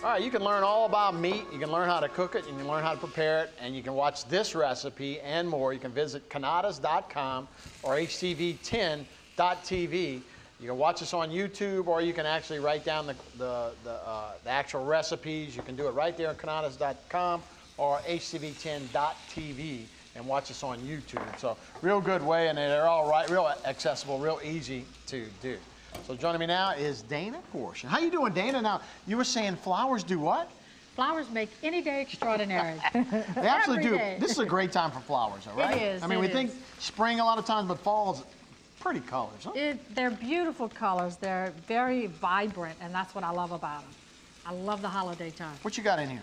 All right, you can learn all about meat. You can learn how to cook it. You can learn how to prepare it. And you can watch this recipe and more. You can visit cannatas.com or hcv10.tv. You can watch us on YouTube, or you can actually write down the actual recipes. You can do it right there on cannatas.com or hcv10.tv and watch us on YouTube. So real good way, and they're all right, real accessible, real easy to do. So joining me now is Dana Gorsh. How you doing, Dana? Now, you were saying flowers do what? Flowers make any day extraordinary. They absolutely do. This is a great time for flowers, all right? It is. I mean, we think spring a lot of times, but fall's pretty colors, huh? They're beautiful colors. They're very vibrant, and that's what I love about them. I love the holiday time. What you got in here?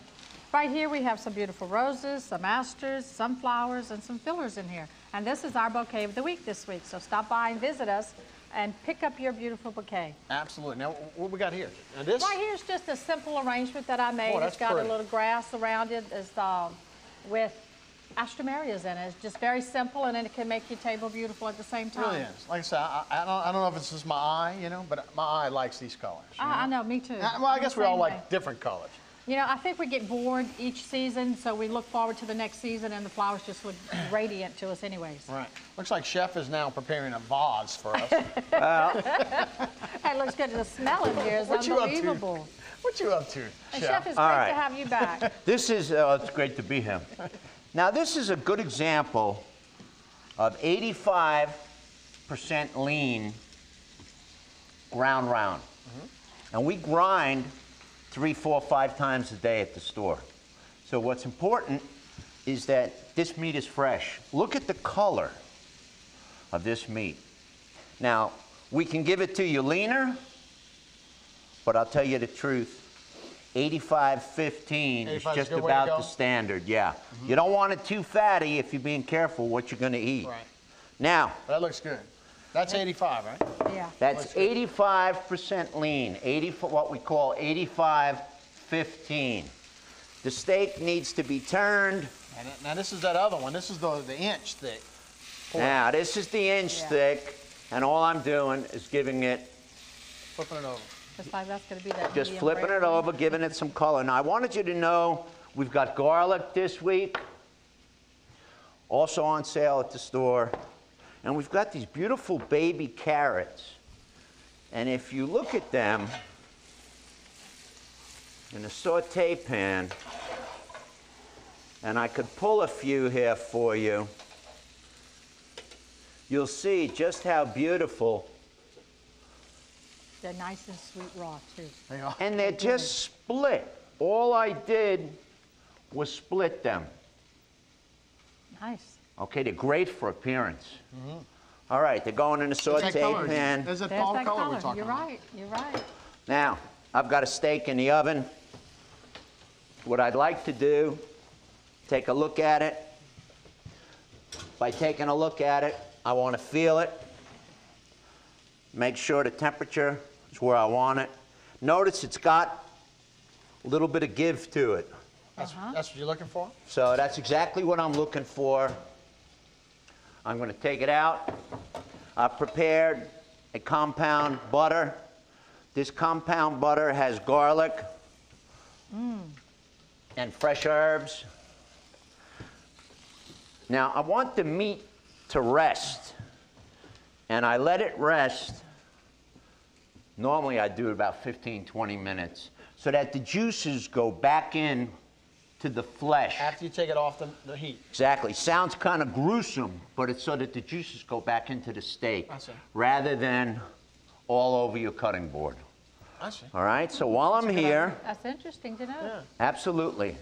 Right here we have some beautiful roses, some asters, sunflowers, and some fillers in here. And this is our bouquet of the week this week. So stop by and visit us and pick up your beautiful bouquet. Absolutely. Now, what we got here? Now this? Right here is just a simple arrangement that I made. Boy, it's got pretty. a little grass around it with astromerias in it. It's just very simple, and then it can make your table beautiful at the same time. It really is. Like I said, I don't know if it's just my eye, you know, but my eye likes these colors. I know, me too. Well, I guess we all way. like different colors. You know, I think we get bored each season, so we look forward to the next season, and the flowers just look radiant to us anyways. Right. Looks like Chef is now preparing a vase for us. It looks good. The smell in here is unbelievable. What you up to, And Chef? Chef, it's great to have you back. This is, it's great to be here. Now, this is a good example of 85% lean ground round. And we grind 3, 4, 5 times a day at the store. So what's important is that this meat is fresh. Look at the color of this meat. Now, we can give it to you leaner, but I'll tell you the truth, 85-15 is just about the standard, yeah. You don't want it too fatty if you're being careful what you're gonna eat. Right. Now. That looks good. That's 85, right? Yeah. That's 85% lean, what we call 85-15. The steak needs to be turned. Now this is that other one. This is the inch thick. Now this is the inch thick, and all I'm doing is giving it. Flipping it over. Just like that's going to be that Just medium flipping rare. it over, giving it some color. Now I wanted you to know we've got garlic this week, also on sale at the store. And we've got these beautiful baby carrots. And if you look at them in a saute pan, and I could pull a few here for you, you'll see just how beautiful. They're nice and sweet raw, too. They are. And they're just split. All I did was split them. Nice. Okay, they're great for appearance. All right, they're going in a saute pan. There's that There's fall that color we're color. talking You're about. right. You're right. Now, I've got a steak in the oven. What I'd like to do, take a look at it. By taking a look at it, I want to feel it. Make sure the temperature is where I want it. Notice it's got a little bit of give to it. That's what you're looking for? So that's exactly what I'm looking for. I'm going to take it out. I've prepared a compound butter. This compound butter has garlic and fresh herbs. Now, I want the meat to rest, and I let it rest. Normally, I do it about 15, 20 minutes, so that the juices go back in to the flesh. After you take it off the heat. Exactly. Sounds kind of gruesome, but it's so that the juices go back into the steak I see. rather than all over your cutting board. I see. All right, so while I'm here, That's interesting to know. Yeah. absolutely.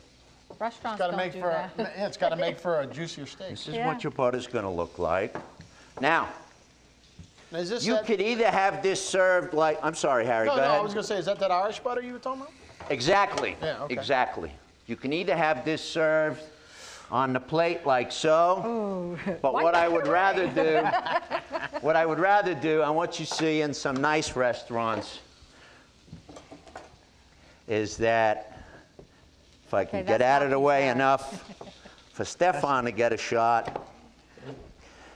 Restaurants Got to don't make do for that. yeah, it's got to make for a juicier steak. This is Yeah. what your butter's going to look like. Now, Now, is this you that, could either have this served like, I'm sorry, Harry, no, go ahead. I was going to say, is that Irish butter you were talking about? Exactly. Yeah, okay. Exactly. You can either have this served on the plate like so, but what I would rather do, I want you to see in some nice restaurants, is that if I can Okay, get that's out of the not way bad. enough for Stefan to get a shot.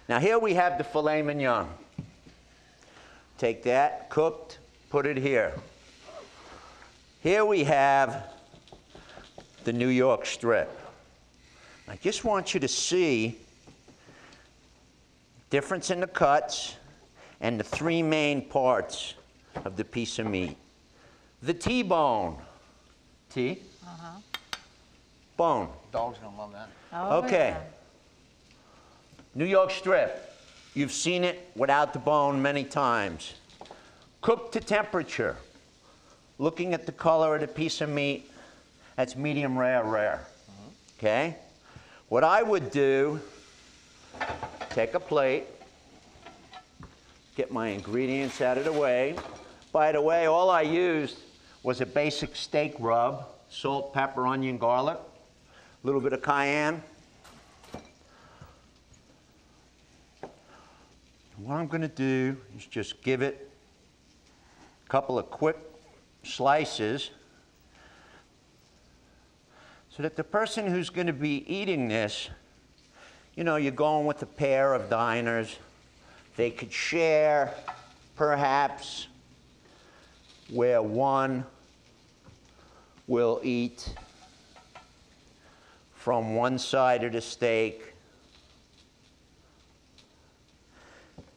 Now here we have the filet mignon. Take that, cooked, put it here. Here we have the New York strip. I just want you to see difference in the cuts and the three main parts of the piece of meat. The T-bone. T? Uh-huh. Bone. Dog's gonna love that. Oh, Okay. yeah. New York strip. You've seen it without the bone many times. Cooked to temperature. Looking at the color of the piece of meat, that's medium rare. Okay? What I would do, take a plate, get my ingredients out of the way. By the way, all I used was a basic steak rub, salt, pepper, onion, garlic, a little bit of cayenne. What I'm going to do is just give it a couple of quick slices so that the person who's going to be eating this, you know, you're going with a pair of diners, they could share perhaps where one will eat from one side of the steak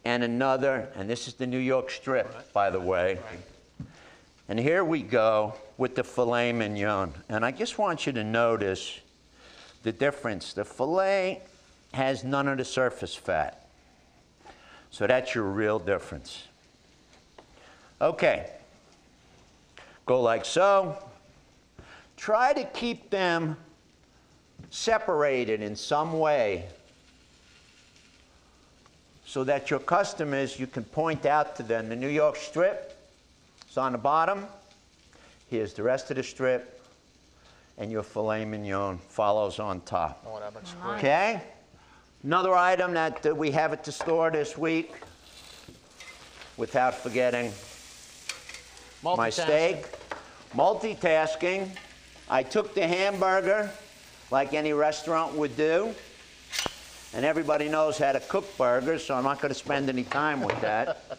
and another, and this is the New York strip, by the way. And here we go with the filet mignon. And I just want you to notice the difference. The filet has none of the surface fat. So that's your real difference. Okay. Go like so. Try to keep them separated in some way so that your customers, you can point out to them the New York strip is on the bottom. Here's the rest of the strip, and your filet mignon follows on top. Oh, that looks great. Okay? Another item that we have at the store this week, without forgetting my steak. Multitasking. I took the hamburger like any restaurant would do. And everybody knows how to cook burgers, so I'm not going to spend any time with that.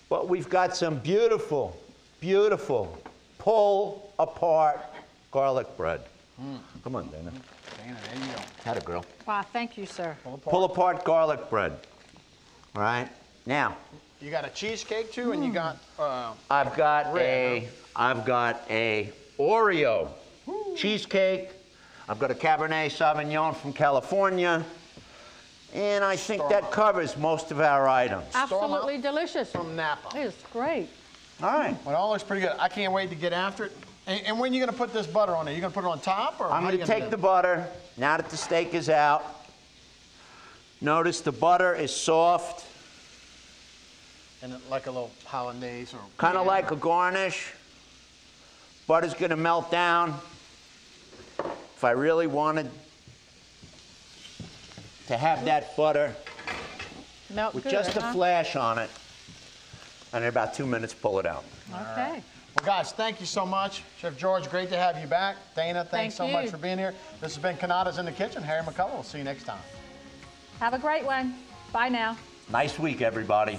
But we've got some beautiful, beautiful pull-apart garlic bread. Come on, Dana. Dana, there you go. Had a girl. Wow, thank you, sir. Pull-apart garlic bread. All right? Now, You got a cheesecake too, and you got I've got Red, a Oreo cheesecake. I've got a Cabernet Sauvignon from California. And I think that covers most of our items. Absolutely delicious. from Napa. It is great. All right. Well, it all looks pretty good. I can't wait to get after it. And when are you going to put this butter on there? You going to put it on top? Or I'm how going you to gonna take do the it? butter, now that the steak is out. Notice the butter is soft, And like a little hollandaise or kind of like a garnish. Butter's going to melt down. If I really wanted to have that butter Melt with good, just a huh? flash on it, and in about 2 minutes, pull it out. Okay. Well, guys, thank you so much. Chef George, great to have you back. Dana, thanks so Thank much you. for being here. This has been Cannata's in the Kitchen. Harry McCullough. We'll see you next time. Have a great one. Bye now. Nice week, everybody.